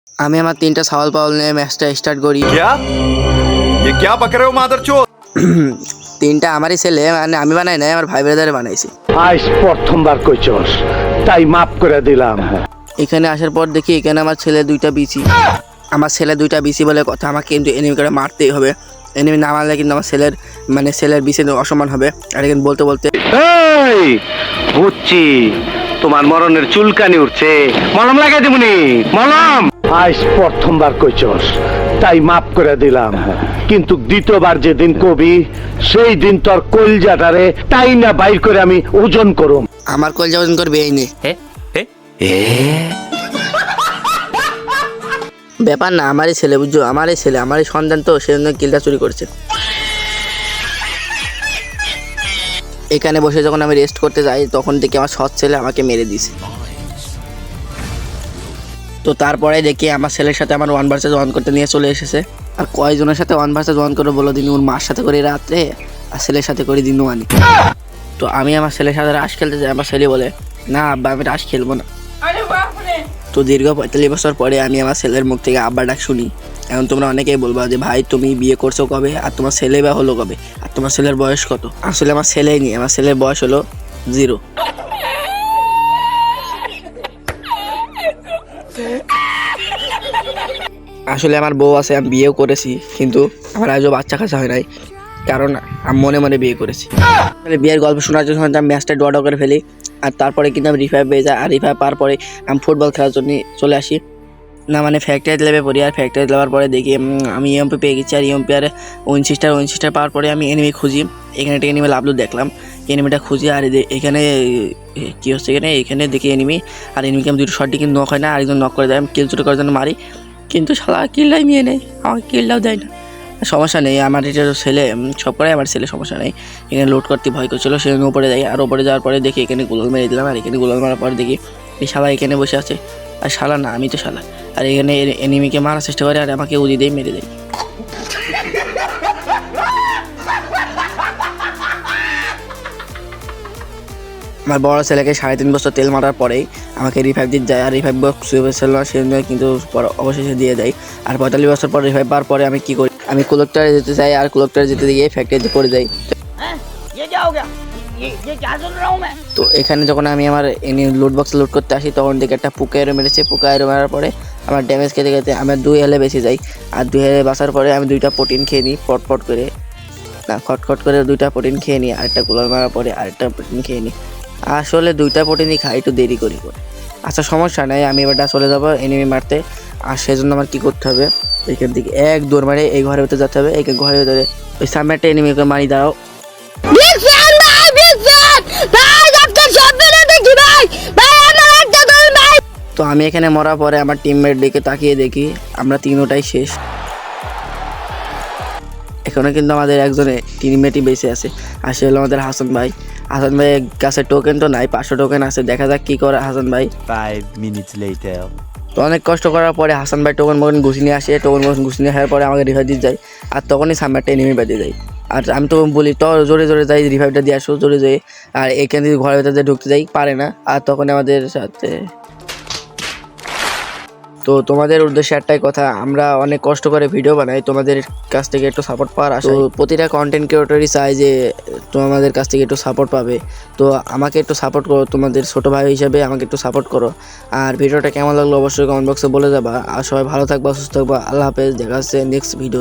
আমি আমার 3টা ছাগল পাগল নিয়ে ম্যাচটা স্টার্ট করি। क्या ये क्या बक रहे हो मादरचोद? 3টা আমারই ছেলে, মানে আমি বানাই নাই, আমার ভাই ব্রাদারে বানাইছি। আজ প্রথমবার কইছস, তাই মাফ করে দিলাম। এখানে আসার পর দেখি এখানে আমার ছেলে 2টা বিচি। আমার ছেলে 2টা বিচি বলে কথা, আমাকে কিন্তু এনিমি করে মারতেই হবে। এনিমি না মারলে কিন্তু আমার ছেলের বিচি অসম্মান হবে। আর এখানে বলতে বলতে এই বুঝছি, তোমার মরণের চুলকানি উঠছে, মলম লাগাই দেবনি। মলম আজ প্রথমবার কইছস, তাই মাফ করে দিলাম। কিন্তু দ্বিতীয়বার যেদিন কবি, সেই দিন তোর কলজাটারে তাই না বাইর করে আমি ওজন করুম। আমার কলজা ওজন করবে এই নে। ব্যাপার না, আমারই ছেলে বুঝছো, আমারই সন্তান, তো সেজন্য কিলটা চুরি করছে। এখানে বসে যখন আমি রেস্ট করতে যাই তখন দেখি আমার সৎ ছেলে আমাকে মেরে দিছে। তো তারপরে দেখি আমার ছেলের সাথে আমার 1 ভার্সেস 1 করতে নিয়ে চলে এসেছে। আর কয়জনের সাথে 1 ভার্সেস 1 করে বলো দিন, ওর মার সাথে করে রাত্রে আর ছেলের সাথে করে দিন আনি। তো আমি আমার ছেলের সাথে রাশ খেলতে যাই, আমার ছেলে বলে না আব্বা আমি রাশ খেলবো না। তো দীর্ঘ 45 বছর পরে আমি আমার ছেলের মুখ থেকে আব্বা ডাক শুনি। এখন তোমরা অনেকেই বলবা যে ভাই তুমি বিয়ে করছো কবে, আর তোমার ছেলে বা হলো কবে, আর তোমার ছেলের বয়স কত? আসলে আমার ছেলেই নেই, আমার ছেলের বয়স হলো 0। আসলে আমার বউ আছে, আমি বিয়েও করেছি, কিন্তু আমার আজও বাচ্চা কাচ্চা হয় নাই, কারণ আমি মনে মনে বিয়ে করেছি। তাহলে বিয়ের গল্প শোনার জন্য আমি ম্যাচটা ড্র করে ফেলি। আর তারপরে কিন্তু আমি রিভাইভ পেয়ে যাই। আর রিভাইভ পাওয়ার পরে আমি ফুটবল খেলার জন্য চলে আসি, না মানে ফ্যাক্টরি লেভে পড়ি। আর ফ্যাক্টরি লেভার পরে দেখি আমি ইএমপি পেয়ে গেছি। আর ইএমপি আর উইনচিস্টার পাওয়ার পরে আমি এনিমি খুঁজি। এখানে একটা এনিমি লাভলু দেখলাম, এনিমিটা খুঁজি। আর এখানে কী হচ্ছে, এখানে দেখি এনিমি, আর এনিমিকে আমি 2টো শট কিন্তু নক হয় না, আরেকজন নক করে দেয়। আমি কিল চুরি করার জন্য মারি, কিন্তু শালা কিলটাই নিয়ে নেয়, আমাকে কিলটাও দেয় না। সমস্যা নেই, আমার এটা ছেলে, সব করে আমার ছেলে, সমস্যা নেই। এখানে লোড করতে ভয় করছিল, সেখানে উপরে যাই। আর উপরে যাওয়ার পরে দেখি এখানে গোলাল মেরে দিলাম। আর এখানে গোলাল মারার পরে দেখি এই শালা এখানে বসে আছে। আর শালা না, আমি তো শালা। আর এখানে এনিমিকে মারার চেষ্টা করে, আর আমাকে উদি দিয়ে মেরে দেয়। আমার বড় ছেলেকে 3.5 বছর তেল মারার পরেই আমাকে রিভাইভ দিতে যায়। আর রিভাইভ বক্স ছিল না, সেজন্য কিন্তু অবশেষে দিয়ে দেয়। আর 45 বছর পর রিভাইভ পাওয়ার পরে আমি কি করি, আমি কোলেক্টরে যেতে চাই। আর কোলেক্টরে যেতে গিয়ে ফ্যাক্টরিতে পড়ে যাই। তো এখানে যখন আমি আমার লুট বক্স লুট করতে আসি, তখন দিকে একটা পুকা এরো মেরেছে। পুকা এরো মারার পরে আমার ড্যামেজ খেতে খেতে আমার 2 হেলে বেঁচে যাই। আর 2 হেলে বাঁচার পরে আমি 2টা প্রোটিন খেয়ে নিই, পট করে না, খটখট করে 2টা প্রোটিন খেয়ে নিই। আরেকটা গোলাল মারার পরে আরেকটা প্রোটিন খেয়ে নিই। আসলে 2টা প্রোটিনই খাই, একটু দেরি করি করে। আচ্ছা সমস্যা নেই, আমি এবারটা চলে যাবো এনিমি মারতে। আর সেজন্য আমার কী করতে হবে, এখান থেকে এক দৌড় মারে এই ঘরের ভিতরে যেতে হবে। এই ঘরের ভিতরে ওই সামনে একটা এনিমিকে মারি, দাঁড়াও। তো আমি এখানে মরার পরে আমার টিমমেট দিকে তাকিয়ে দেখি আমরা 3টাই শেষ। এখনো কিন্তু আমাদের একজনে টিমমেটই বেঁচে আছে, আর সে হলো আমাদের হাসান ভাই। হাসান ভাইয়ের কাছে টোকেন তো নাই, 500 টোকেন আছে। দেখা যাক কি করে হাসান ভাই। 5 minutes later. তো অনেক কষ্ট করার পরে হাসান ভাই টোকেন ঘুষি নিয়ে আসে। টোকেন ঘুষি নিয়ে আসার পরে আমাকে রিভাইভ দিয়ে যায়। আর তখনই সামনে একটা এনিমি বেঁধে যায়। আর আমি তো বলি তো জোরে জোরে যাই, রিভাইভটা দিয়ে আসো জোরে জোরে। আর এখান থেকে ঘরের ভিতরে ঢুকতে যাই, পারে না। আর তখন আমাদের সাথে, তো তোমাদের উদ্দেশ্যে একটাই কথা, আমরা অনেক কষ্ট করে ভিডিও বানাই, তোমাদের কাছ থেকে একটু সাপোর্ট পাওয়ার আশা। তো প্রতিটা কন্টেন্ট ক্রিয়েটরই চায় যে তোমাদের কাছ থেকে একটু সাপোর্ট পাবে। তো আমাকে একটু সাপোর্ট করো, তোমাদের ছোটো ভাই হিসাবে আমাকে একটু সাপোর্ট করো। আর ভিডিওটা কেমন লাগলো অবশ্যই কমেন্ট বক্সে বলে যাবা। আর সবাই ভালো থাকবা, সুস্থ থাকবা। আল্লাহ হাফেজ, দেখা হচ্ছে নেক্সট ভিডিও।